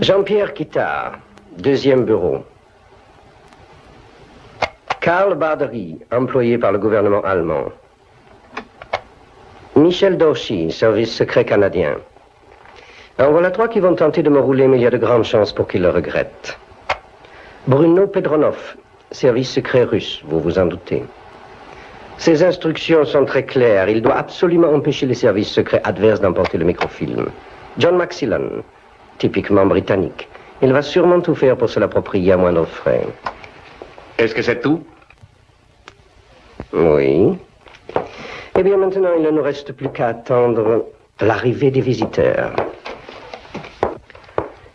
Jean-Pierre Quittard, deuxième bureau. Karl Bardery, employé par le gouvernement allemand. Michel Dauchy, service secret canadien. En voilà 3 qui vont tenter de me rouler, mais il y a de grandes chances pour qu'ils le regrettent. Bruno Pedronov, service secret russe, vous vous en doutez. Ses instructions sont très claires. Il doit absolument empêcher les services secrets adverses d'emporter le microfilm. John Maxillan, typiquement britannique. Il va sûrement tout faire pour se l'approprier à moindre frais. Est-ce que c'est tout? Oui. Eh bien, maintenant, il ne nous reste plus qu'à attendre l'arrivée des visiteurs.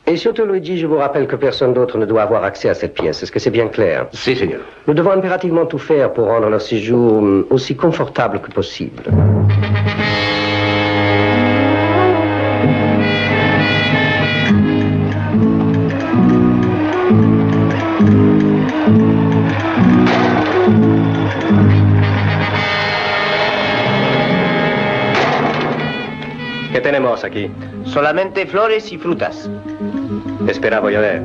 Et surtout, Luigi, je vous rappelle que personne d'autre ne doit avoir accès à cette pièce. Est-ce que c'est bien clair? Si, Seigneur. Nous devons impérativement tout faire pour rendre leur séjour aussi confortable que possible. ¿Qué tenemos aquí? Solamente flores y frutas. Espera, voy a ver.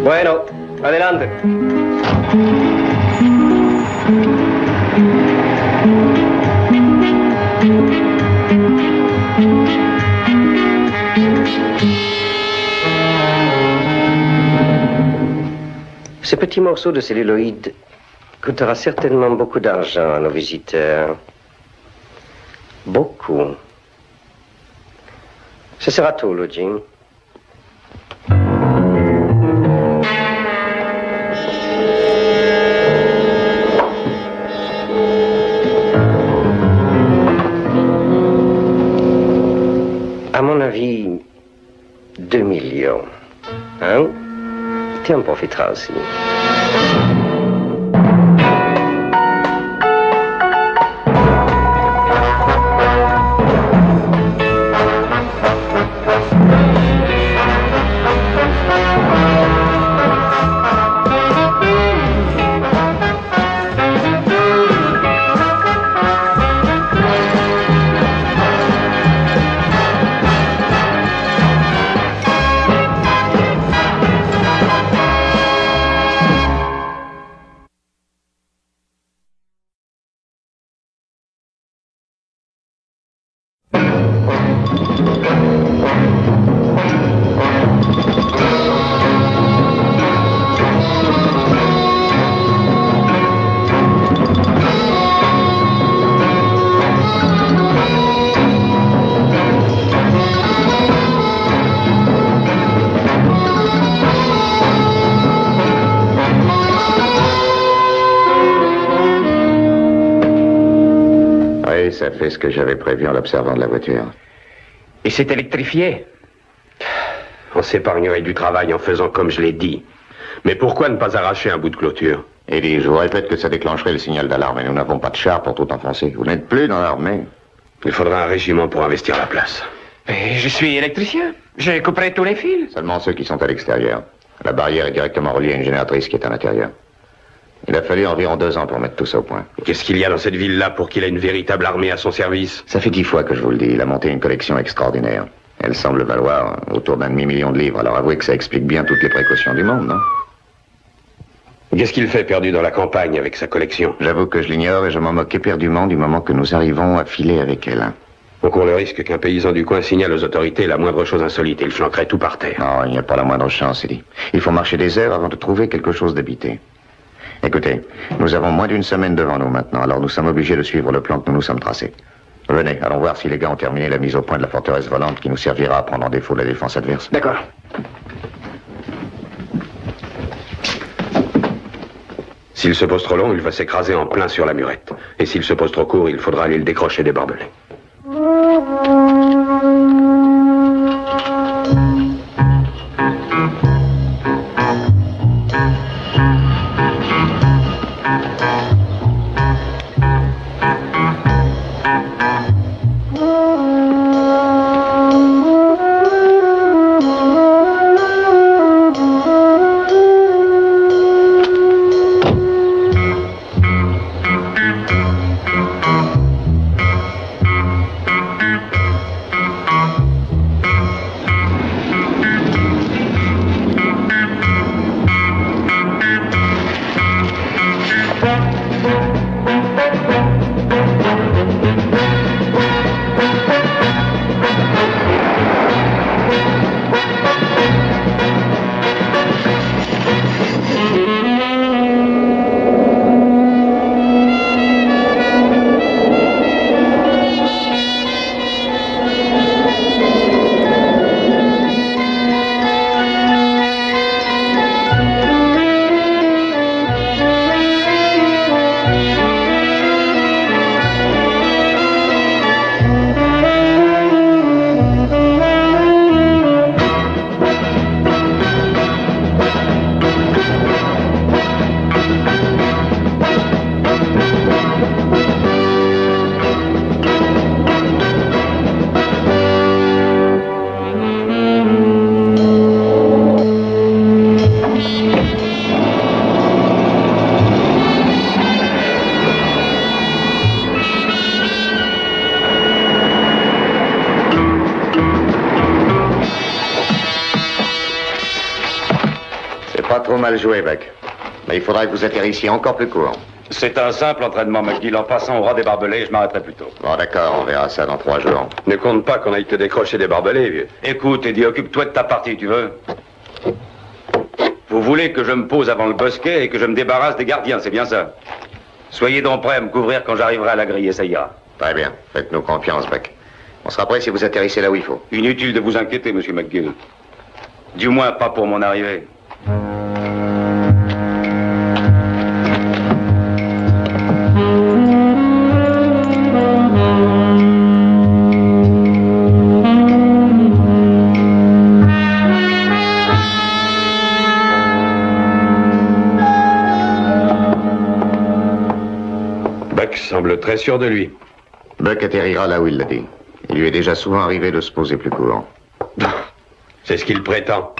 Bueno, adelante. Ce petit morceau de celluloïd coûtera certainement beaucoup d'argent à nos visiteurs. Beaucoup. Ce sera tout, Luigi. À mon avis, 2 millions. Hein? Tu en profiteras aussi. Ça fait ce que j'avais prévu en l'observant de la voiture. Et c'est électrifié? On s'épargnerait du travail en faisant comme je l'ai dit. Mais pourquoi ne pas arracher un bout de clôture? Eddie, je vous répète que ça déclencherait le signal d'alarme et nous n'avons pas de char pour tout enfoncer. Vous n'êtes plus dans l'armée. Il faudra un régiment pour investir la place. Mais je suis électricien. Je couperai tous les fils. Seulement ceux qui sont à l'extérieur. La barrière est directement reliée à une génératrice qui est à l'intérieur. Il a fallu environ 2 ans pour mettre tout ça au point. Qu'est-ce qu'il y a dans cette ville-là pour qu'il ait une véritable armée à son service? Ça fait 10 fois que je vous le dis. Il a monté une collection extraordinaire. Elle semble valoir autour d'un demi-million de livres. Alors avouez que ça explique bien toutes les précautions du monde, non? Qu'est-ce qu'il fait perdu dans la campagne avec sa collection? J'avoue que je l'ignore et je m'en moque éperdument du moment que nous arrivons à filer avec elle. On court le risque qu'un paysan du coin signale aux autorités la moindre chose insolite et il flanquerait tout par terre. Non, il n'y a pas la moindre chance, Eddie. Il faut marcher des heures avant de trouver quelque chose d'habité. Écoutez, nous avons moins d'une semaine devant nous maintenant, alors nous sommes obligés de suivre le plan que nous nous sommes tracés. Venez, allons voir si les gars ont terminé la mise au point de la forteresse volante qui nous servira à prendre en défaut la défense adverse. D'accord. S'il se pose trop long, il va s'écraser en plein sur la murette. Et s'il se pose trop court, il faudra aller le décrocher des barbelés. Pas trop mal joué, Buck. Mais il faudrait que vous atterrissiez encore plus court. C'est un simple entraînement, McGill. En passant au rang des barbelés, je m'arrêterai plus tôt. Bon, d'accord, on verra ça dans 3 jours. Ne compte pas qu'on aille te décrocher des barbelés, vieux. Écoute, Eddie, occupe-toi de ta partie, tu veux? Vous voulez que je me pose avant le bosquet et que je me débarrasse des gardiens, c'est bien ça? Soyez donc prêts à me couvrir quand j'arriverai à la grille et ça ira. Très bien. Faites-nous confiance, Buck. On sera prêt si vous atterrissez là où il faut. Inutile de vous inquiéter, monsieur McGill. Du moins, pas pour mon arrivée. Buck semble très sûr de lui. Buck atterrira là où il l'a dit. Il lui est déjà souvent arrivé de se poser plus court. C'est ce qu'il prétend.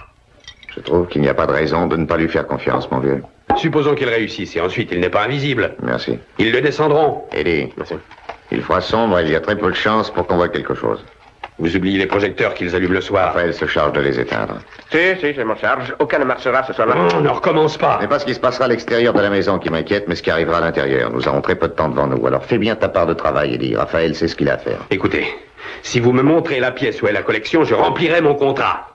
Je trouve qu'il n'y a pas de raison de ne pas lui faire confiance, mon vieux. Supposons qu'il réussisse et ensuite il n'est pas invisible. Merci. Ils le descendront. Eddie, Merci. il fera sombre et il y a très peu de chances pour qu'on voit quelque chose. Vous oubliez les projecteurs qu'ils allument le soir. Raphaël se charge de les éteindre. Si, je m'en charge. Aucun ne marchera ce soir-là. Non, ne recommence pas. Ce n'est pas ce qui se passera à l'extérieur de la maison qui m'inquiète, mais ce qui arrivera à l'intérieur. Nous avons très peu de temps devant nous. Alors fais bien ta part de travail, Eddie. Raphaël sait ce qu'il a à faire. Écoutez, si vous me montrez la pièce où est la collection, je remplirai mon contrat.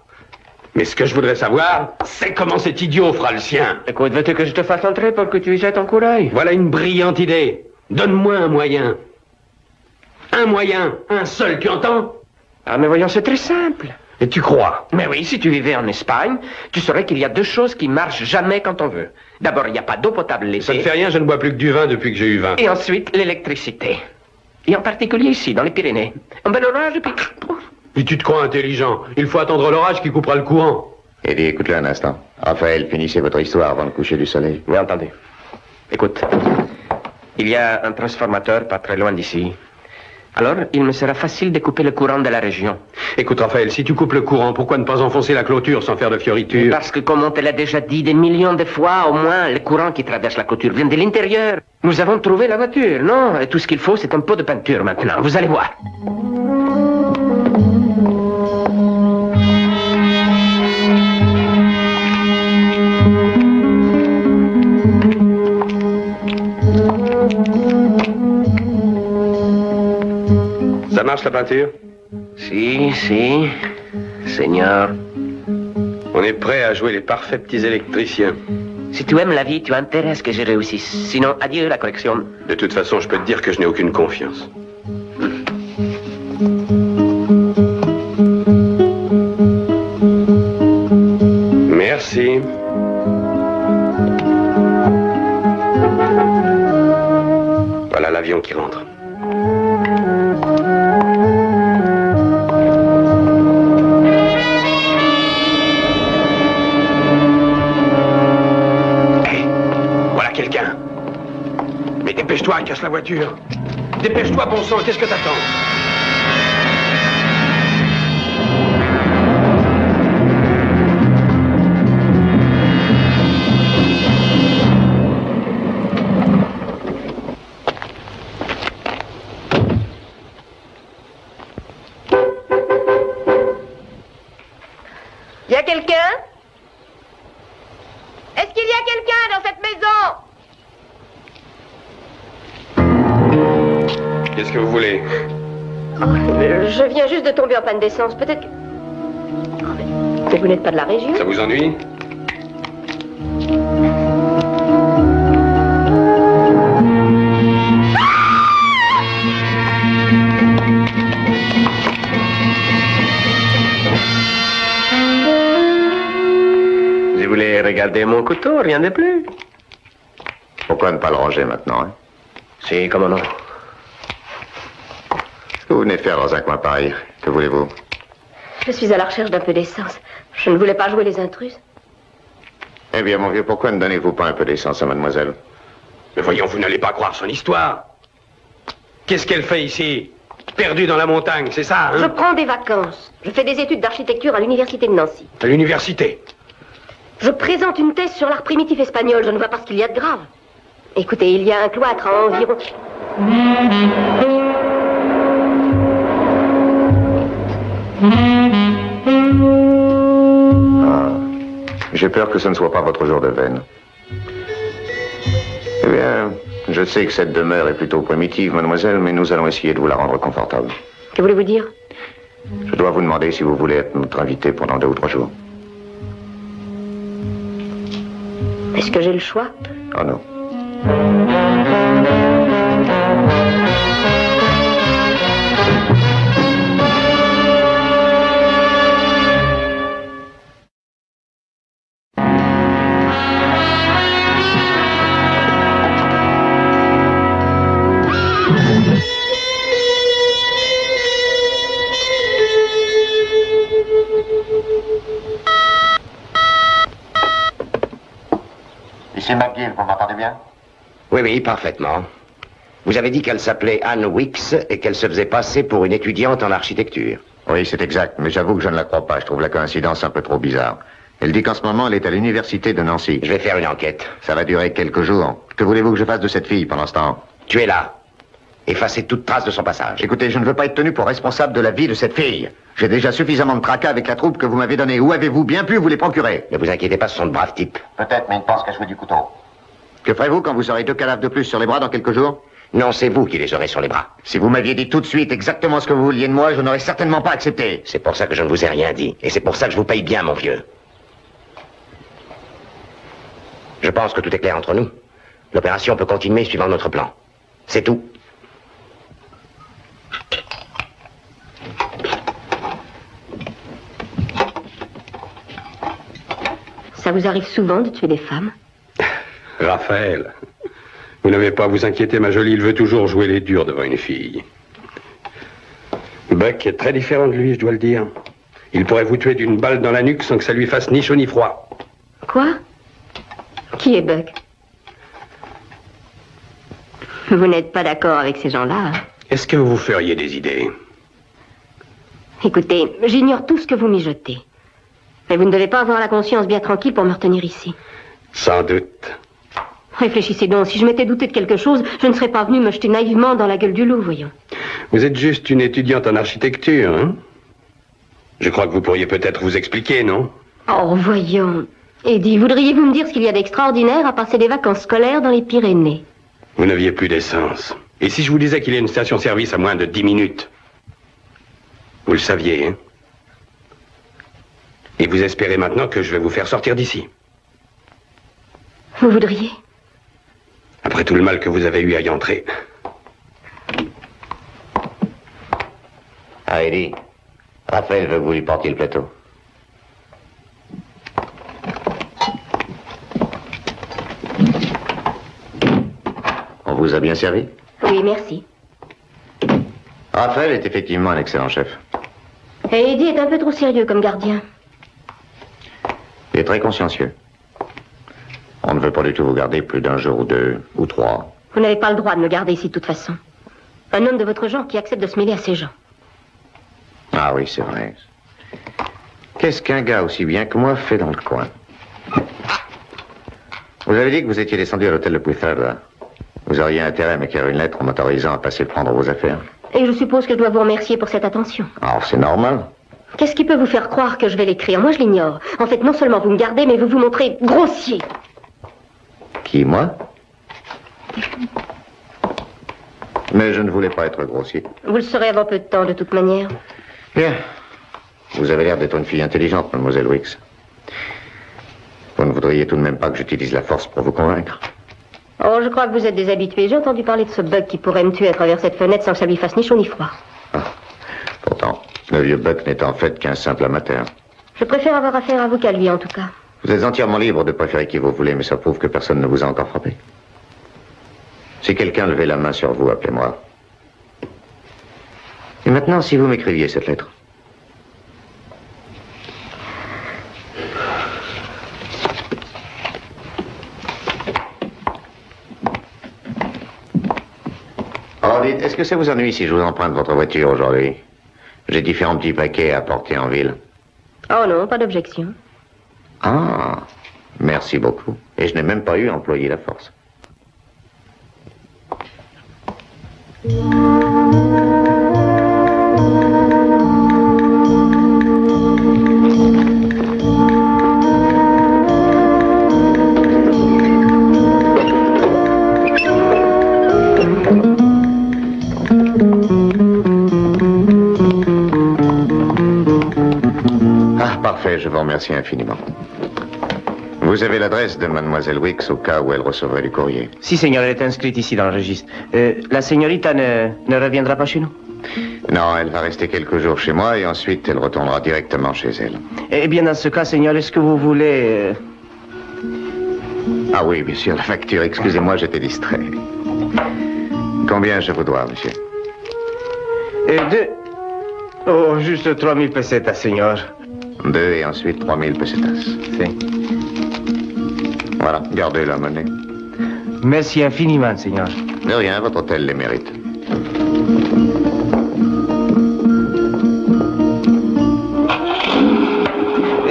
Mais ce que je voudrais savoir, c'est comment cet idiot fera le sien. Écoute, veux-tu que je te fasse entrer pour que tu y jettes un coup d'œil? Voilà une brillante idée. Donne-moi un moyen. Un moyen, un seul, tu entends? Ah, mais voyons, c'est très simple. Et tu crois? Mais oui, si tu vivais en Espagne, tu saurais qu'il y a 2 choses qui marchent jamais quand on veut. D'abord, il n'y a pas d'eau potable l'été. Ça ne fait rien, je ne bois plus que du vin depuis que j'ai eu 20. Et ensuite, l'électricité. Et en particulier ici, dans les Pyrénées. Un bel orage, et puis... Et tu te crois intelligent. Il faut attendre l'orage qui coupera le courant. Eddie, écoute-le un instant. Raphaël, finissez votre histoire avant le coucher du soleil. Bien entendu. Écoute, il y a un transformateur pas très loin d'ici. Alors, il me sera facile de couper le courant de la région. Écoute, Raphaël, si tu coupes le courant, pourquoi ne pas enfoncer la clôture sans faire de fioritures? Parce que, comme on te l'a déjà dit des millions de fois, au moins, le courant qui traverse la clôture vient de l'intérieur. Nous avons trouvé la voiture, non? Et tout ce qu'il faut, c'est un pot de peinture maintenant. Vous allez voir. Ça marche la peinture? Si, Seigneur. On est prêt à jouer les parfaits petits électriciens. Si tu aimes la vie, tu as intérêt à ce que je réussisse. Sinon, adieu la collection. De toute façon, je peux te dire que je n'ai aucune confiance. Merci. Voilà l'avion qui rentre. Quelqu'un. Mais dépêche-toi, casse la voiture. Dépêche-toi, bon sang, qu'est-ce que t'attends? Y a quelqu'un? Est-ce qu'il y a quelqu'un dans cette maison? Qu'est-ce que vous voulez? Je viens juste de tomber en panne d'essence. Peut-être que... Mais vous n'êtes pas de la région? Ça vous ennuie? Je voulais regarder mon couteau, rien de plus. Pourquoi ne pas le ranger maintenant, hein? Si, comment non? Qu'est-ce que vous venez faire dans un coin pareil? Que voulez-vous? Je suis à la recherche d'un peu d'essence. Je ne voulais pas jouer les intrus. Eh bien, mon vieux, pourquoi ne donnez-vous pas un peu d'essence à mademoiselle? Mais voyons, vous n'allez pas croire son histoire. Qu'est-ce qu'elle fait ici? Perdue dans la montagne, c'est ça, hein? Je prends des vacances. Je fais des études d'architecture à l'université de Nancy. À l'université? Je présente une thèse sur l'art primitif espagnol. Je ne vois pas ce qu'il y a de grave. Écoutez, il y a un cloître à environ... J'ai peur que ce ne soit pas votre jour de veine. Eh bien, je sais que cette demeure est plutôt primitive, mademoiselle, mais nous allons essayer de vous la rendre confortable. Que voulez-vous dire? Je dois vous demander si vous voulez être notre invité pendant 2 ou 3 jours. Est-ce que j'ai le choix? Oh non. Ici McGill, vous m'entendez bien? Oui, oui, parfaitement. Vous avez dit qu'elle s'appelait Anne Wicks et qu'elle se faisait passer pour une étudiante en architecture. Oui, c'est exact, mais j'avoue que je ne la crois pas. Je trouve la coïncidence un peu trop bizarre. Elle dit qu'en ce moment, elle est à l'université de Nancy. Je vais faire une enquête. Ça va durer quelques jours. Que voulez-vous que je fasse de cette fille pendant ce temps? Tu es là. Effacez toute trace de son passage. Écoutez, je ne veux pas être tenu pour responsable de la vie de cette fille. J'ai déjà suffisamment de tracas avec la troupe que vous m'avez donnée. Où avez-vous bien pu vous les procurer? Ne vous inquiétez pas, ce sont de braves types. Peut-être, mais il ne pense qu'à jouer du couteau. Que ferez-vous quand vous aurez 2 cadavres de plus sur les bras dans quelques jours? Non, c'est vous qui les aurez sur les bras. Si vous m'aviez dit tout de suite exactement ce que vous vouliez de moi, je n'aurais certainement pas accepté. C'est pour ça que je ne vous ai rien dit. Et c'est pour ça que je vous paye bien, mon vieux. Je pense que tout est clair entre nous. L'opération peut continuer suivant notre plan. C'est tout. Ça vous arrive souvent de tuer des femmes? Raphaël, vous n'avez pas à vous inquiéter, ma jolie. Il veut toujours jouer les durs devant une fille. Buck est très différent de lui, je dois le dire. Il pourrait vous tuer d'une balle dans la nuque sans que ça lui fasse ni chaud ni froid. Quoi? Qui est Buck? Vous n'êtes pas d'accord avec ces gens-là, hein? Est-ce que vous feriez des idées? Écoutez, j'ignore tout ce que vous mijotez. Mais vous ne devez pas avoir la conscience bien tranquille pour me retenir ici. Sans doute. Réfléchissez donc, si je m'étais douté de quelque chose, je ne serais pas venu me jeter naïvement dans la gueule du loup, voyons. Vous êtes juste une étudiante en architecture, hein? Je crois que vous pourriez peut-être vous expliquer, non? Oh, voyons. Eddie, voudriez-vous me dire ce qu'il y a d'extraordinaire à passer des vacances scolaires dans les Pyrénées? Vous n'aviez plus d'essence. Et si je vous disais qu'il y a une station-service à moins de 10 minutes? Vous le saviez, hein? Et vous espérez maintenant que je vais vous faire sortir d'ici? Vous voudriez? Après tout le mal que vous avez eu à y entrer. Ah, Eddie, Raphaël veut que vous lui portiez le plateau. On vous a bien servi? Oui, merci. Raphaël est effectivement un excellent chef. Et Eddie est un peu trop sérieux comme gardien. Il est très consciencieux. On ne veut pas du tout vous garder plus d'1 jour ou 2 ou 3. Vous n'avez pas le droit de me garder ici de toute façon. Un homme de votre genre qui accepte de se mêler à ces gens. Ah oui, c'est vrai. Qu'est-ce qu'un gars aussi bien que moi fait dans le coin? Vous avez dit que vous étiez descendu à l'hôtel de Puigcerda. Vous auriez intérêt à m'écrire une lettre en m'autorisant à passer prendre vos affaires. Et je suppose que je dois vous remercier pour cette attention. Alors, c'est normal. Qu'est-ce qui peut vous faire croire que je vais l'écrire? Moi, je l'ignore. En fait, non seulement vous me gardez, mais vous vous montrez grossier. Qui, moi? Mais je ne voulais pas être grossier. Vous le serez avant peu de temps, de toute manière. Bien. Vous avez l'air d'être une fille intelligente, mademoiselle Wicks. Vous ne voudriez tout de même pas que j'utilise la force pour vous convaincre? Oh, je crois que vous êtes déshabitué. J'ai entendu parler de ce Buck qui pourrait me tuer à travers cette fenêtre sans que ça lui fasse ni chaud ni froid. Ah. Pourtant, le vieux Buck n'est en fait qu'un simple amateur. Je préfère avoir affaire à vous qu'à lui, en tout cas. Vous êtes entièrement libre de préférer qui vous voulez, mais ça prouve que personne ne vous a encore frappé. Si quelqu'un levait la main sur vous, appelez-moi. Et maintenant, si vous m'écriviez cette lettre. Oh, dites, est-ce que ça vous ennuie si je vous emprunte votre voiture aujourd'hui? J'ai différents petits paquets à porter en ville. Oh non, pas d'objection. Ah, merci beaucoup. Et je n'ai même pas eu à employer la force. je vous remercie infiniment. Vous avez l'adresse de Mademoiselle Wicks au cas où elle recevrait du courrier? Si, Seigneur, elle est inscrite ici dans le registre. La señorita ne reviendra pas chez nous? Non, elle va rester quelques jours chez moi et ensuite elle retournera directement chez elle. Eh bien, dans ce cas, Seigneur, est-ce que vous voulez... Ah oui, bien sûr, la facture. Excusez-moi, j'étais distrait. Combien je vous dois, monsieur? Deux... Oh, juste 3000 pesetas, Seigneur. 2 et ensuite 3000 pesetas. Si. Voilà, gardez la monnaie. Merci infiniment, Seigneur. De rien, votre hôtel les mérite.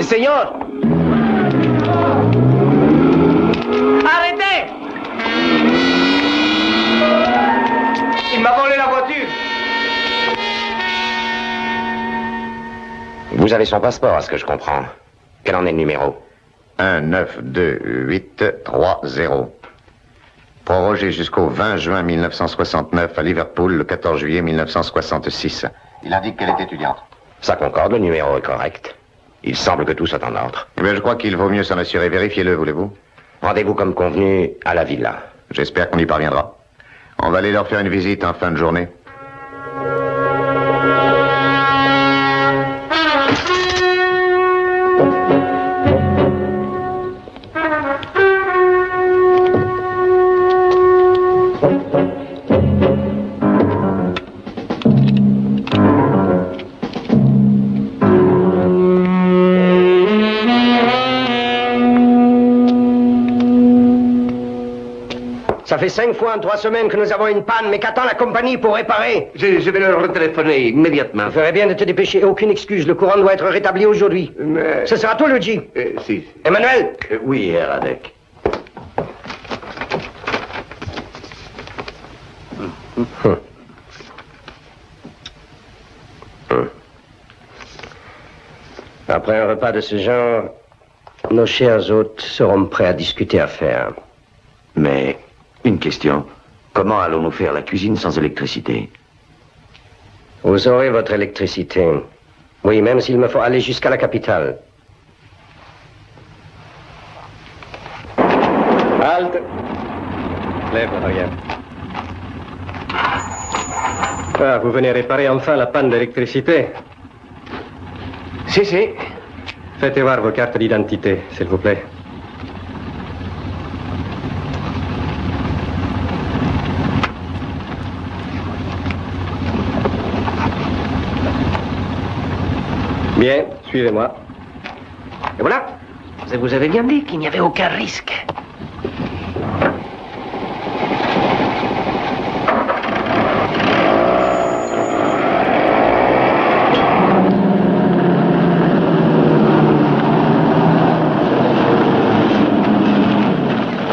Seigneur! Arrêtez! Il m'a volé la voiture! Vous avez son passeport, à ce que je comprends. Quel en est le numéro? 192830. Prorogé jusqu'au 20 juin 1969 à Liverpool, le 14 juillet 1966. Il indique qu'elle est étudiante. Ça concorde, le numéro est correct. Il semble que tout soit en ordre. Eh bien, je crois qu'il vaut mieux s'en assurer. Vérifiez-le, voulez-vous? Rendez-vous comme convenu à la villa. J'espère qu'on y parviendra. On va aller leur faire une visite en fin de journée. Ça fait 5 fois en 3 semaines que nous avons une panne, mais qu'attend la compagnie pour réparer? Je vais leur retéléphoner immédiatement. Il ferait bien de te dépêcher. Aucune excuse. Le courant doit être rétabli aujourd'hui. Mais... Ce sera tout, Luigi. Si. Emmanuel? Oui, Radek. Après un repas de ce genre, nos chers hôtes seront prêts à discuter affaires. Mais, une question. Comment allons-nous faire la cuisine sans électricité? Vous aurez votre électricité. Oui, même s'il me faut aller jusqu'à la capitale. Halte. Lève, regarde. Ah, vous venez réparer enfin la panne d'électricité. Si. Faites voir vos cartes d'identité, s'il vous plaît. Bien, suivez-moi. Et voilà. Vous avez bien dit qu'il n'y avait aucun risque.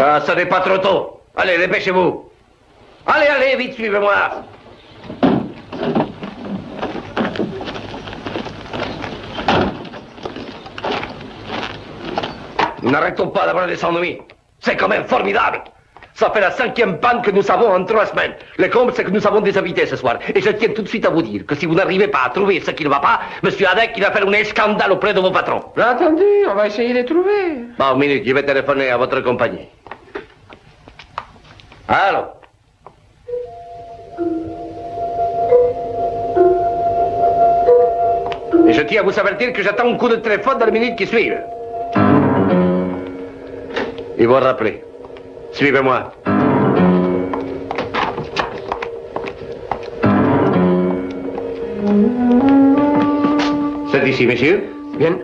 Ah, ça n'est pas trop tôt. Allez, dépêchez-vous. Allez, vite, suivez-moi. Nous n'arrêtons pas d'avoir des ennuis. C'est quand même formidable. Ça fait la 5e panne que nous avons en 3 semaines. Le comble, c'est que nous avons des invités ce soir. Et je tiens tout de suite à vous dire que si vous n'arrivez pas à trouver ce qui ne va pas, monsieur Adek, il va faire un scandale auprès de vos patrons. J'ai entendu, on va essayer de trouver. Bon, une minute, je vais téléphoner à votre compagnie. Allô? Et je tiens à vous avertir que j'attends un coup de téléphone dans les minutes qui suivent. Ils vont rappeler. Suivez-moi. C'est ici, monsieur. Bien.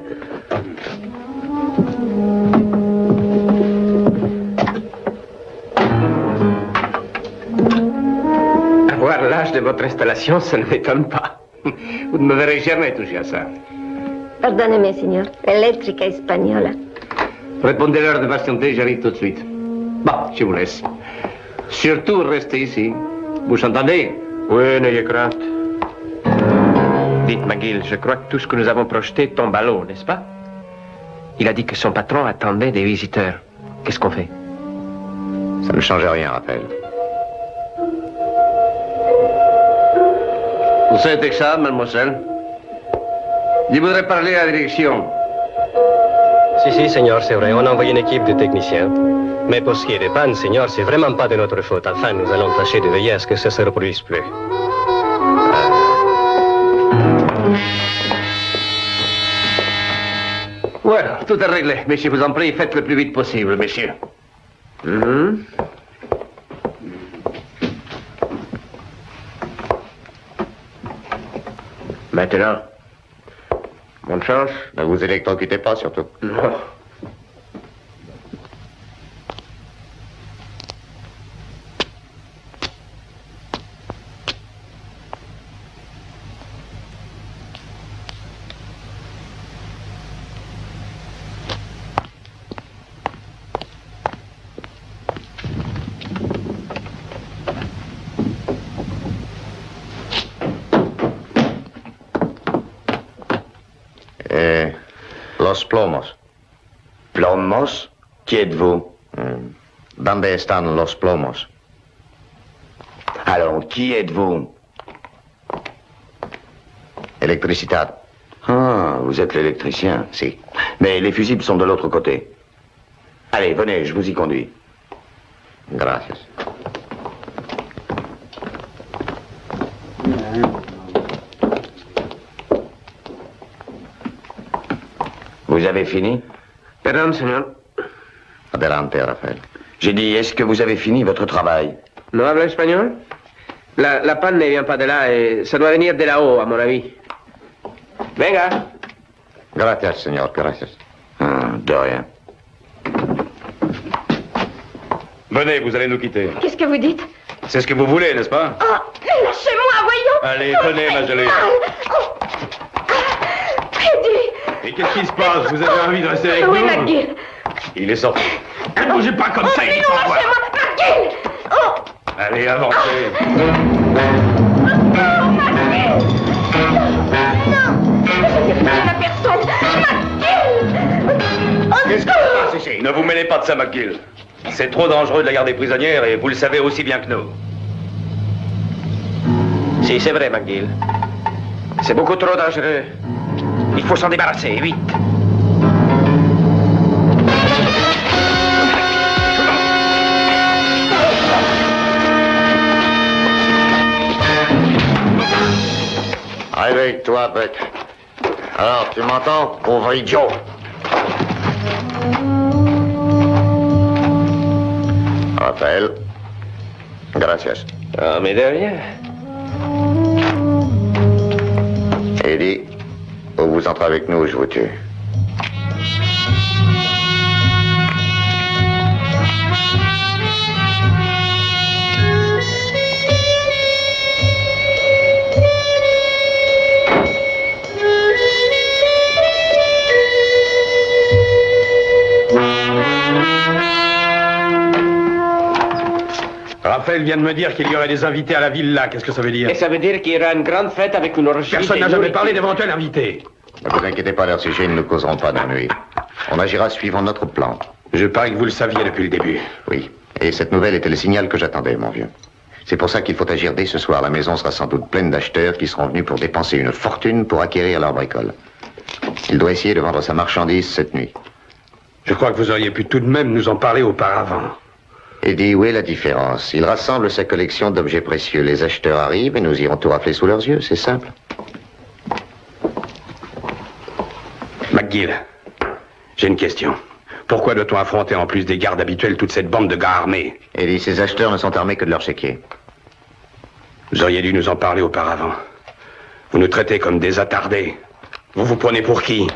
Avoir l'âge de votre installation, ça ne m'étonne pas. Vous ne me verrez jamais toucher à ça. Perdóneme, señor. Eléctrica española. Répondez-leur de patienter, j'arrive tout de suite. Bon, je vous laisse. Surtout, restez ici. Vous entendez? Oui, n'ayez crainte. Dites, McGill, je crois que tout ce que nous avons projeté tombe à l'eau, n'est-ce pas? Il a dit que son patron attendait des visiteurs. Qu'est-ce qu'on fait? Ça ne change rien, Raphaël. Vous êtes ça, mademoiselle? Je voudrais parler à la direction. Si, Seigneur, c'est vrai. On a envoyé une équipe de techniciens. Mais pour ce qui est des pannes, Seigneur, c'est vraiment pas de notre faute. Enfin, nous allons tâcher de veiller à ce que ça se reproduise plus. Voilà, tout est réglé. Mais je vous en prie, faites le plus vite possible, messieurs. Maintenant, bonne chance. Ne vous électrocutez pas, surtout. Non. Los Plomos. Plomos? Qui êtes-vous? Donde están los plomos? Alors, qui êtes-vous? Electricidad. Ah, vous êtes l'électricien. Si. Mais les fusibles sont de l'autre côté. Allez, venez, je vous y conduis. Gracias. Vous avez fini? Pardon, señor. Adelante, Rafael. J'ai dit, est-ce que vous avez fini votre travail? ¿No habla español? La panne ne vient pas de là et ça doit venir de là-haut, à mon avis. Venga. Gracias, señor, gracias. De rien. Venez, vous allez nous quitter. Qu'est-ce que vous dites? C'est ce que vous voulez, n'est-ce pas? Oh, lâchez-moi, voyons. Allez, venez, ma gelée. Eddie. Et qu'est-ce qui se passe? Vous avez envie de rester avec Oui, nous? McGill. Il est sorti. Ne bougez pas comme ça, il est non, pas voir. lâchez-moi, McGill. Oh. Allez, avancez. La personne. Qu'est-ce qui se passe ici? Ne vous mêlez pas de ça, McGill. C'est trop dangereux de la garder prisonnière et vous le savez aussi bien que nous. Si, c'est vrai, McGill. C'est beaucoup trop dangereux. Il faut s'en débarrasser, vite. Réveille-toi, Buck. Alors, tu m'entends, pauvre idiot? Raphaël. Gracias. Ah, mais de rien. Eddie, ou vous entrez avec nous ou je vous tue. Raphaël vient de me dire qu'il y aurait des invités à la villa. Qu'est-ce que ça veut dire? Et ça veut dire qu'il y aura une grande fête avec une orgie. Personne n'a jamais parlé d'éventuels invités. Ne vous inquiétez pas, à leur sujet, ils ne nous causeront pas d'ennui. On agira suivant notre plan. Je parie que vous le saviez depuis le début. Oui, et cette nouvelle était le signal que j'attendais, mon vieux. C'est pour ça qu'il faut agir dès ce soir. La maison sera sans doute pleine d'acheteurs qui seront venus pour dépenser une fortune pour acquérir leur bricole. Il doit essayer de vendre sa marchandise cette nuit. Je crois que vous auriez pu tout de même nous en parler auparavant. Eddie, où est la différence? Il rassemble sa collection d'objets précieux. Les acheteurs arrivent et nous irons tout rafler sous leurs yeux, c'est simple. McGill, j'ai une question. Pourquoi doit-on affronter en plus des gardes habituels toute cette bande de gars armés? Eddie, ces acheteurs ne sont armés que de leur chéquier. Vous auriez dû nous en parler auparavant. Vous nous traitez comme des attardés. Vous vous prenez pour qui?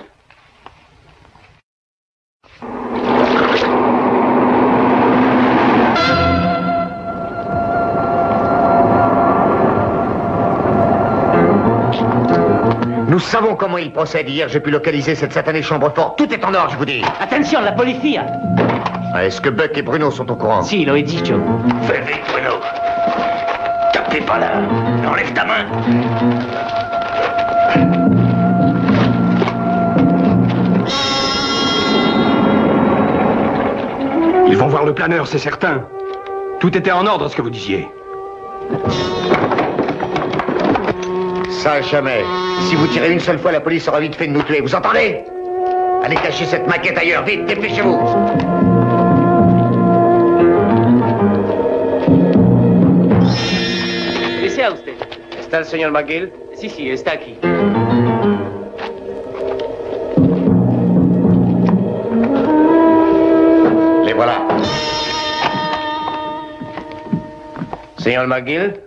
Nous savons comment il procède. Hier, j'ai pu localiser cette satanée chambre forte. Tout est en ordre, je vous dis. Attention, la polizia. Est-ce que Buck et Bruno sont au courant? Si, lo he dicho. Fais vite, Bruno. Tapez pas là. Enlève ta main. Ils vont voir le planeur, c'est certain. Tout était en ordre, ce que vous disiez. Ça, jamais. Si vous tirez une seule fois, la police aura vite fait de nous tuer. Vous entendez? Allez cacher cette maquette ailleurs, vite, dépêchez-vous. Desea usted. ¿Está el señor McGill? Sí, sí, está aquí. Les voilà. Señor McGill?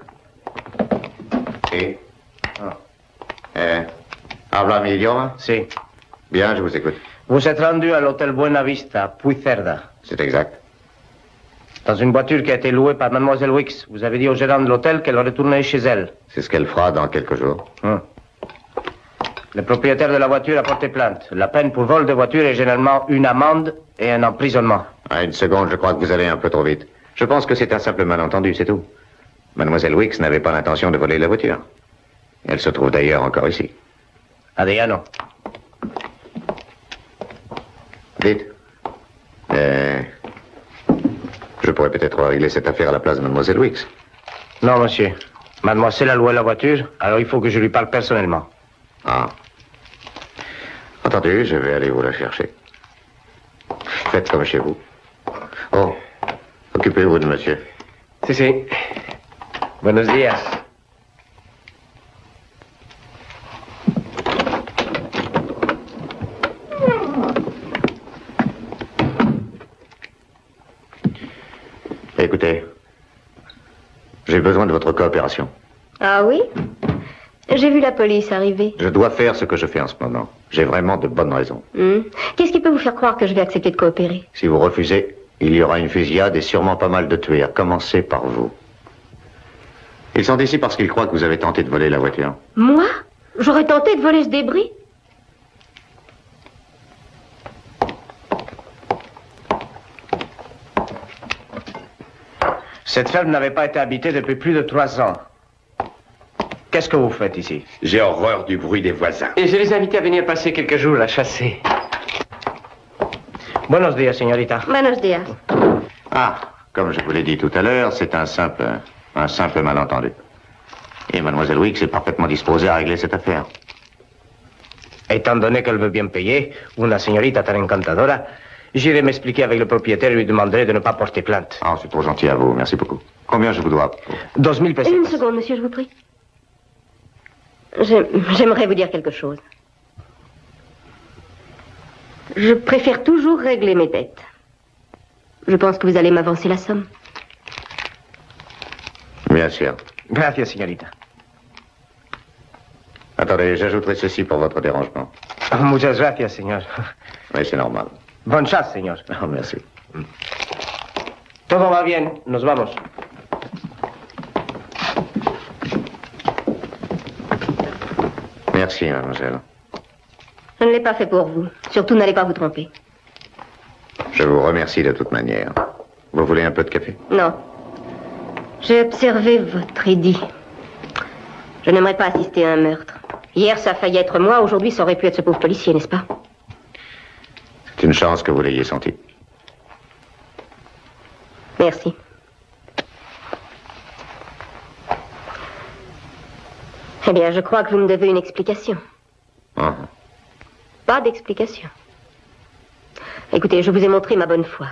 Sí. Habla mi idioma? Sí. Bien, je vous écoute. Vous êtes rendu à l'hôtel Buena Vista, Puigcerda, C'est exact. dans une voiture qui a été louée par Mademoiselle Wicks. Vous avez dit au gérant de l'hôtel qu'elle retournait chez elle. C'est ce qu'elle fera dans quelques jours. Le propriétaire de la voiture a porté plainte. La peine pour vol de voiture est généralement une amende et un emprisonnement. À une seconde, je crois que vous allez un peu trop vite. Je pense que c'est un simple malentendu, c'est tout. Mademoiselle Wicks n'avait pas l'intention de voler la voiture. Elle se trouve d'ailleurs encore ici. Adriano. Vite. Je pourrais peut-être régler cette affaire à la place de Mademoiselle Wicks. Non, monsieur. Mademoiselle a loué la voiture, alors il faut que je lui parle personnellement. Ah. Entendu, je vais aller vous la chercher. Faites comme chez vous. Oh, occupez-vous de monsieur. Si, si. Buenos días. Écoutez, j'ai besoin de votre coopération. Ah oui? J'ai vu la police arriver. Je dois faire ce que je fais en ce moment. J'ai vraiment de bonnes raisons. Qu'est-ce qui peut vous faire croire que je vais accepter de coopérer? Si vous refusez, il y aura une fusillade et sûrement pas mal de tués, à commencer par vous. Ils sont ici parce qu'ils croient que vous avez tenté de voler la voiture. Moi? J'aurais tenté de voler ce débris? Cette ferme n'avait pas été habitée depuis plus de 3 ans. Qu'est-ce que vous faites ici? J'ai horreur du bruit des voisins. Et je les invite à venir passer quelques jours à chasser. Buenos días, señorita. Buenos días. Ah, comme je vous l'ai dit tout à l'heure, c'est un simple malentendu. Et Mademoiselle Wicks est parfaitement disposée à régler cette affaire. Étant donné qu'elle veut bien payer, una señorita tan encantadora, j'irai m'expliquer avec le propriétaire et lui demanderai de ne pas porter plainte. Ah, c'est trop gentil à vous, merci beaucoup. Combien je vous dois? 2000 pesos. Une seconde, monsieur, je vous prie. J'aimerais vous dire quelque chose. Je préfère toujours régler mes dettes. Je pense que vous allez m'avancer la somme. Bien sûr. Gracias, señorita. Attendez, j'ajouterai ceci pour votre dérangement. Muchas gracias, señor. Oui, c'est normal. Bonne chasse, señor. Oh, merci. Todo va bien, nos vamos. Merci, mademoiselle. Je ne l'ai pas fait pour vous. Surtout, n'allez pas vous tromper. Je vous remercie de toute manière. Vous voulez un peu de café? Non. J'ai observé votre édit. Je n'aimerais pas assister à un meurtre. Hier, ça a failli être moi. Aujourd'hui, ça aurait pu être ce pauvre policier, n'est-ce pas? C'est une chance que vous l'ayez senti. Merci. Eh bien, je crois que vous me devez une explication. Ah. Pas d'explication. Écoutez, je vous ai montré ma bonne foi.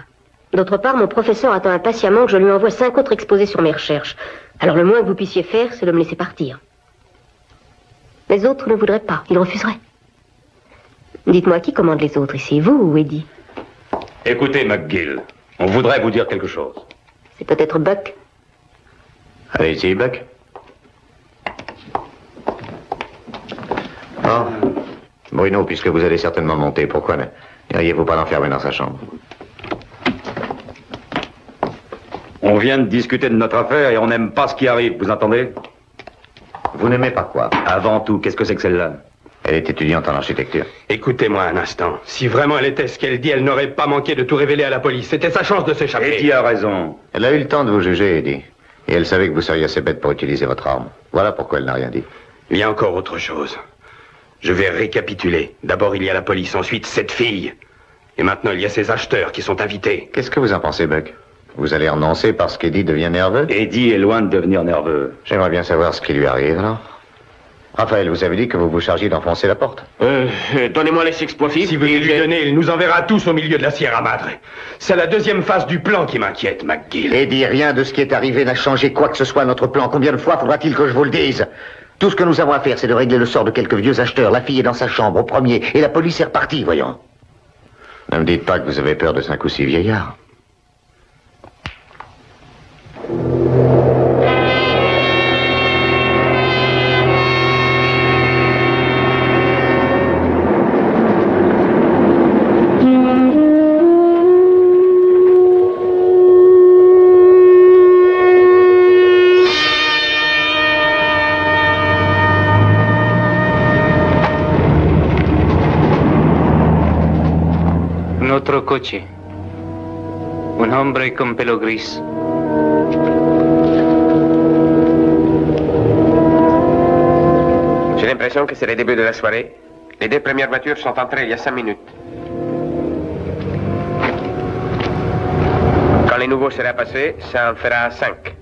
D'autre part, mon professeur attend impatiemment que je lui envoie 5 autres exposés sur mes recherches. Alors le moins que vous puissiez faire, c'est de me laisser partir. Les autres ne voudraient pas, ils refuseraient. Dites-moi, qui commande les autres ici, vous ou Eddie? Écoutez, McGill, on voudrait vous dire quelque chose. C'est peut-être Buck. Allez-y, Buck. Oh. Bruno, puisque vous allez certainement monter, pourquoi n'iriez-vous pas l'enfermer dans sa chambre? On vient de discuter de notre affaire et on n'aime pas ce qui arrive, vous entendez? Vous n'aimez pas quoi? Avant tout, qu'est-ce que c'est que celle-là? Elle est étudiante en architecture. Écoutez-moi un instant. Si vraiment elle était ce qu'elle dit, elle n'aurait pas manqué de tout révéler à la police. C'était sa chance de s'échapper. Eddie a raison. Elle a eu le temps de vous juger, Eddie. Et elle savait que vous seriez assez bête pour utiliser votre arme. Voilà pourquoi elle n'a rien dit. Il y a encore autre chose. Je vais récapituler. D'abord, il y a la police. Ensuite, cette fille. Et maintenant, il y a ces acheteurs qui sont invités. Qu'est-ce que vous en pensez, Buck? Vous allez renoncer parce qu'Eddie devient nerveux? Eddie est loin de devenir nerveux. J'aimerais bien savoir ce qui lui arrive, alors. Raphaël, vous avez dit que vous vous chargiez d'enfoncer la porte. Donnez-moi les explosifs. Si vous les lui donnez, il nous enverra tous au milieu de la Sierra Madre. C'est la deuxième phase du plan qui m'inquiète, McGill. Eddie, rien de ce qui est arrivé n'a changé quoi que ce soit à notre plan. Combien de fois faudra-t-il que je vous le dise? Tout ce que nous avons à faire, c'est de régler le sort de quelques vieux acheteurs. La fille est dans sa chambre, au premier, et la police est repartie, voyons. Ne me dites pas que vous avez peur de 5 ou 6 vieillards. Otro coche. Un hombre con pelo gris. J'ai l'impression que c'est le début de la soirée. Les 2 premières voitures sont entrées il y a 5 minutes. Quand les nouveaux seront passés, ça en fera 5.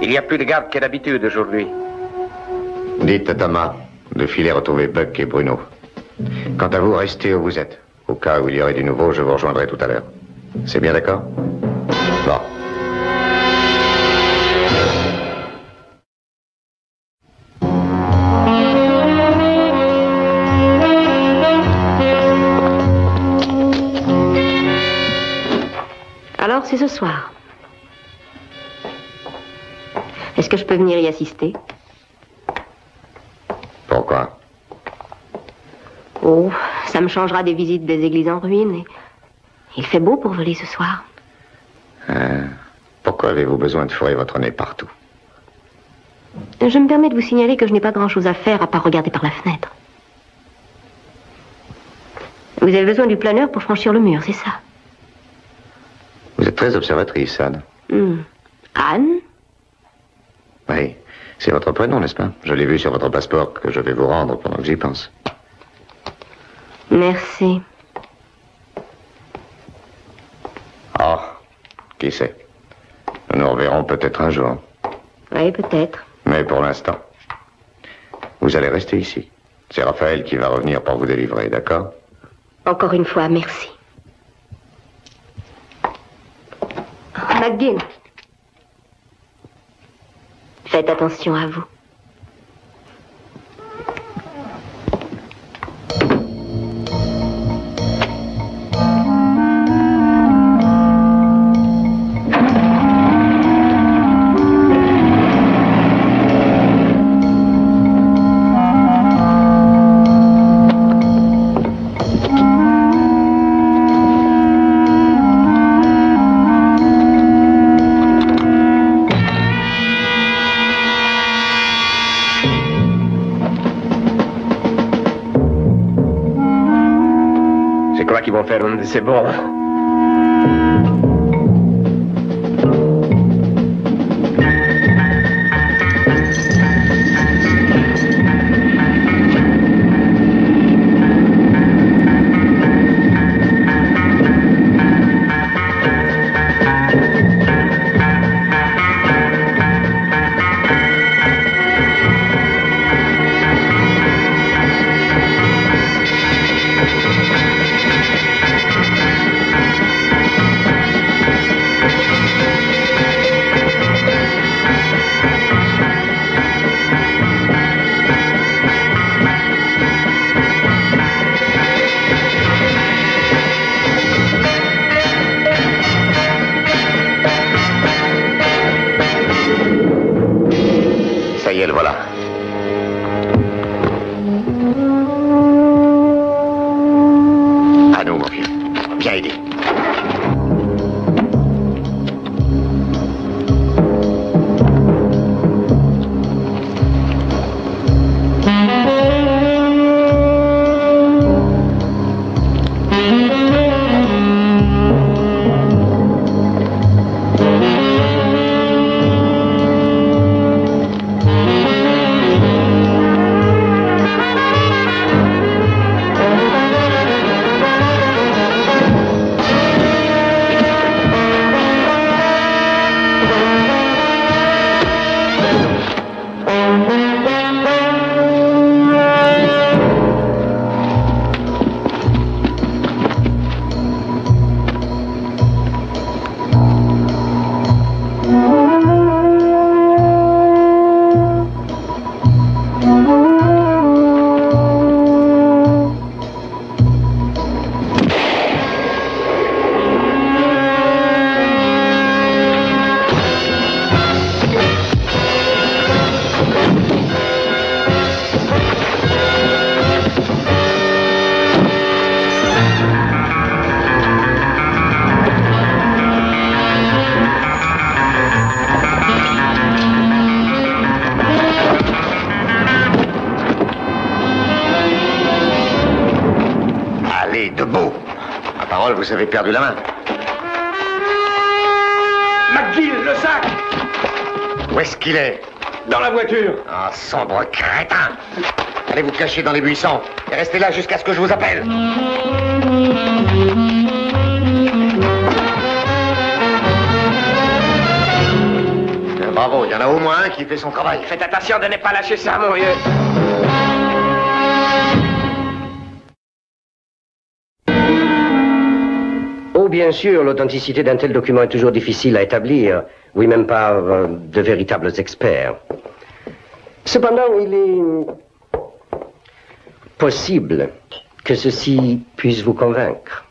Il y a plus de garde que d'habitude aujourd'hui. Dites à Thomas de filer retrouver Buck et Bruno. Quant à vous, restez où vous êtes. Au cas où il y aurait du nouveau, je vous rejoindrai tout à l'heure. C'est bien d'accord? Bon. Alors, c'est ce soir. Est-ce que je peux venir y assister? Pourquoi? Oh, ça me changera des visites des églises en ruine. Et il fait beau pour voler ce soir. Pourquoi avez-vous besoin de fourrer votre nez partout? Je me permets de vous signaler que je n'ai pas grand-chose à faire à part regarder par la fenêtre. Vous avez besoin du planeur pour franchir le mur, c'est ça? Vous êtes très observatrice, Anne. Anne? Oui, c'est votre prénom, n'est-ce pas? Je l'ai vu sur votre passeport que je vais vous rendre pendant que j'y pense. Merci. Oh, qui sait? Nous nous reverrons peut-être un jour. Oui, peut-être. Mais pour l'instant, vous allez rester ici. C'est Raphaël qui va revenir pour vous délivrer, d'accord? Encore une fois, merci. McGill. Faites attention à vous. Qui vont faire un de ces bons. Ça y est, le voilà. À nous, mon vieux. Bien aidé. Allez, debout. Ma parole, vous avez perdu la main. McGill, le sac! Où est-ce qu'il est? Dans la voiture! Ah, sombre crétin! Allez vous cacher dans les buissons et restez là jusqu'à ce que je vous appelle. Bravo, il y en a au moins un qui fait son travail. Faites attention de ne pas lâcher ça, mon vieux. Oh, bien sûr, l'authenticité d'un tel document est toujours difficile à établir. Oui, même par de véritables experts. Cependant, il est possible que ceci puisse vous convaincre.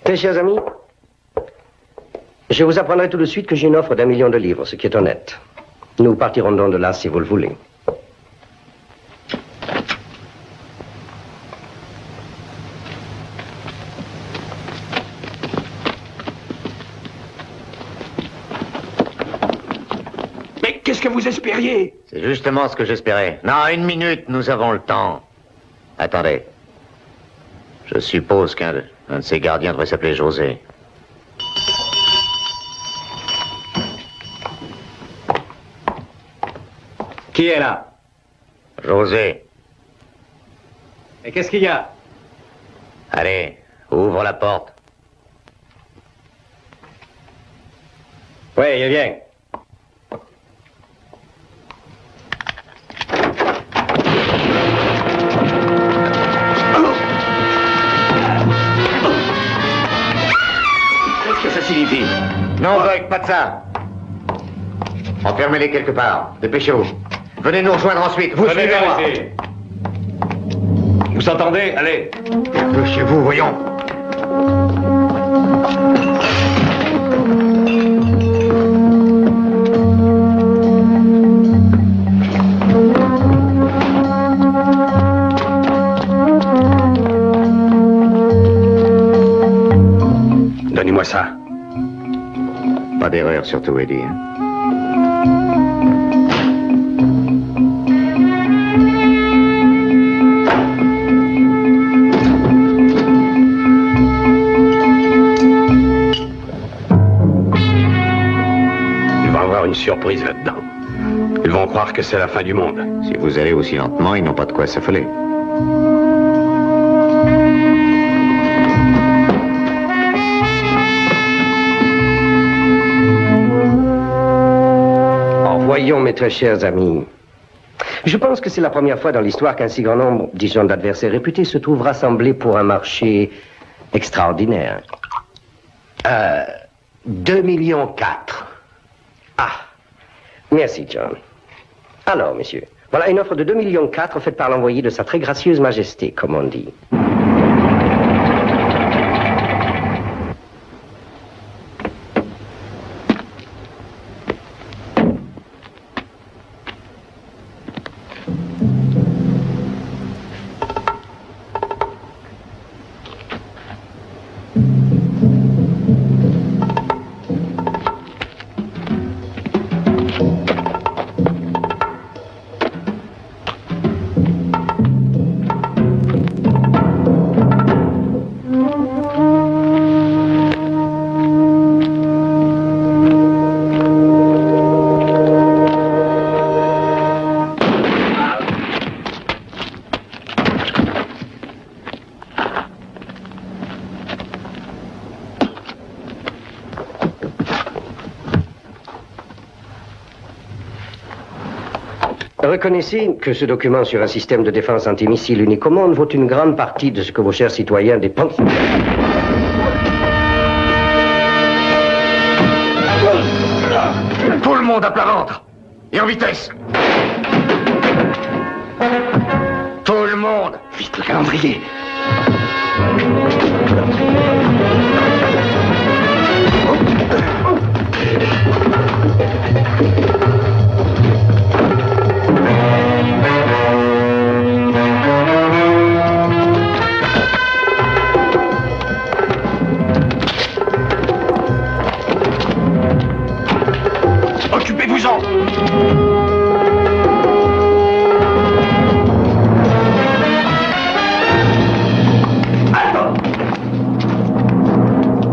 Très chers amis, je vous apprendrai tout de suite que j'ai une offre d'1 million de livres, ce qui est honnête. Nous partirons donc de là si vous le voulez. Mais qu'est-ce que vous espériez? C'est justement ce que j'espérais. Non, 1 minute, nous avons le temps. Attendez. Je suppose qu'un de ces gardiens devrait s'appeler José. Qui est là? José. Et qu'est-ce qu'il y a? Allez, ouvre la porte. Oui, il vient. Qu'est-ce que ça signifie? Non, Buck, pas de ça. Enfermez-les quelque part. Dépêchez-vous. Venez nous rejoindre ensuite. Vous suivez-moi. Vous entendez? Allez. Un peu chez vous, voyons. Donnez-moi ça. Pas d'erreur, surtout, Eddie. Hein? Une surprise là-dedans. Ils vont croire que c'est la fin du monde. Si vous allez aussi lentement, ils n'ont pas de quoi s'affoler. Oh, voyons, mes très chers amis. Je pense que c'est la première fois dans l'histoire qu'un si grand nombre, disons, d'adversaires réputés se trouvent rassemblés pour un marché extraordinaire. 2,4 millions. Ah, merci, John. Alors, messieurs, voilà une offre de 2,4 millions faite par l'envoyé de sa très gracieuse majesté, comme on dit. Reconnaissez que ce document sur un système de défense antimissile unique au monde vaut une grande partie de ce que vos chers citoyens dépensent. Tout le monde à plat ventre. Et en vitesse. Tout le monde. Vite, le calendrier. Allez-vous-en!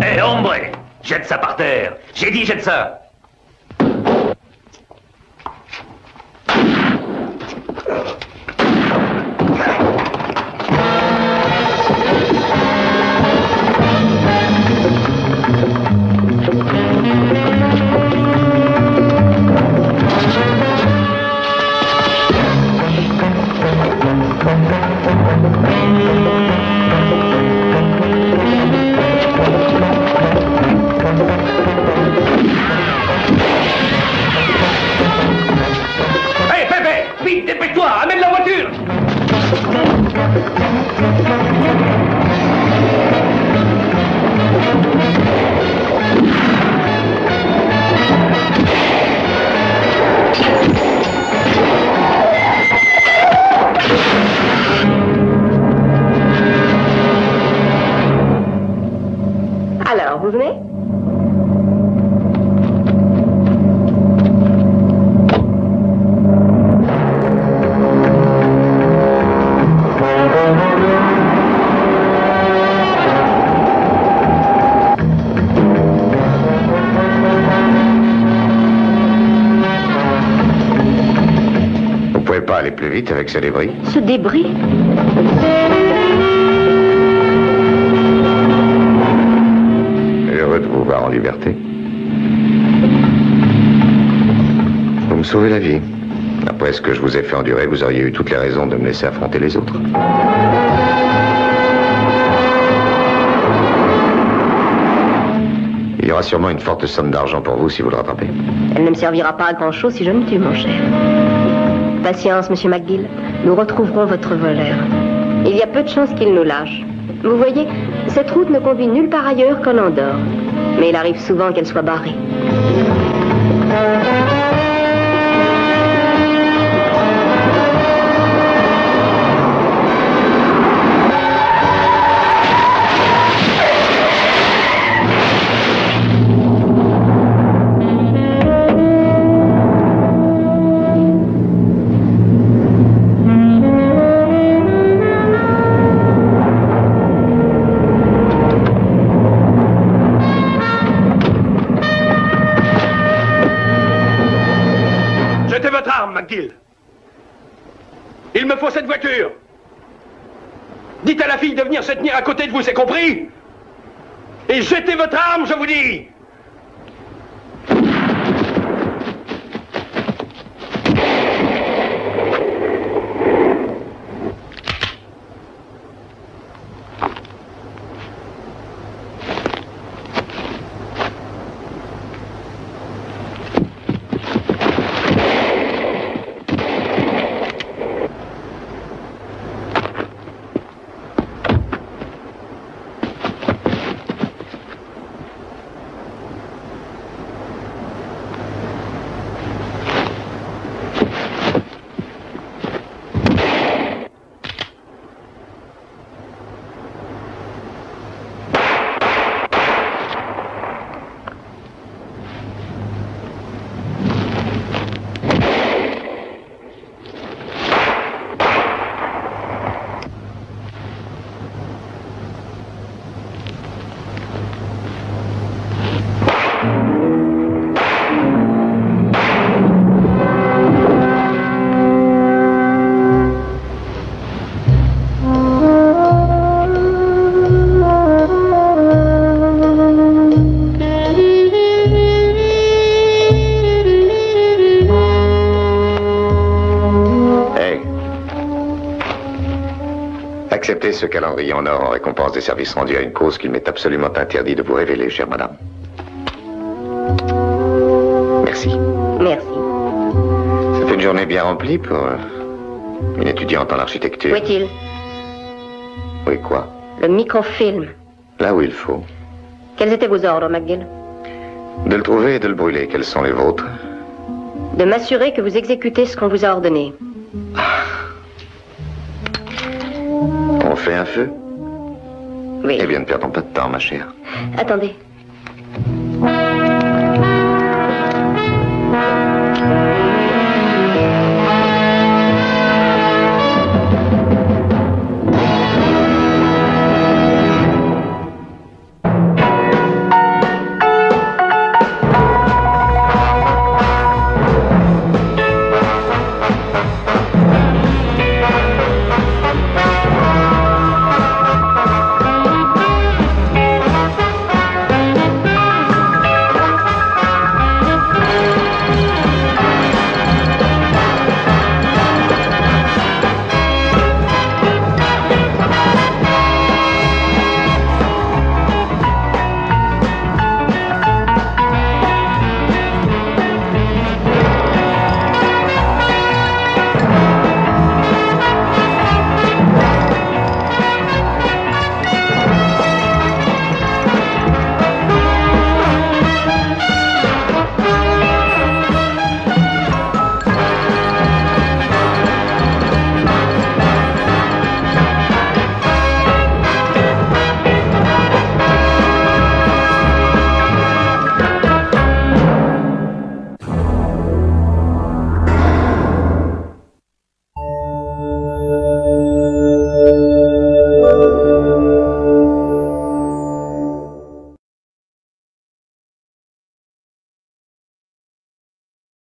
Hé, hombre! Jette ça par terre! J'ai dit jette ça! Alors, vous venez? Vous pouvez pas aller plus vite avec ce débris? Ce débris? Heureux de vous voir en liberté. Vous me sauvez la vie. Après ce que je vous ai fait endurer, vous auriez eu toutes les raisons de me laisser affronter les autres. Il y aura sûrement une forte somme d'argent pour vous si vous le rattrapez. Elle ne me servira pas à grand-chose si je me tue, mon cher. Patience, monsieur McGill. Nous retrouverons votre voleur. Il y a peu de chances qu'il nous lâche. Vous voyez, cette route ne conduit nulle part ailleurs qu'en Andorre. Mais il arrive souvent qu'elle soit barrée. Il me faut cette voiture. Dites à la fille de venir se tenir à côté de vous, c'est compris? Et jetez votre arme, je vous dis. Acceptez ce calendrier en or en récompense des services rendus à une cause qu'il m'est absolument interdit de vous révéler, chère madame. Merci. Merci. Ça fait une journée bien remplie pour une étudiante en architecture. Où est-il? Oui, quoi? Le microfilm. Là où il faut. Quels étaient vos ordres, McGill? De le trouver et de le brûler. Quels sont les vôtres? De m'assurer que vous exécutez ce qu'on vous a ordonné. On fait un feu? Oui. Eh bien, ne perdons pas de temps, ma chère. Attendez.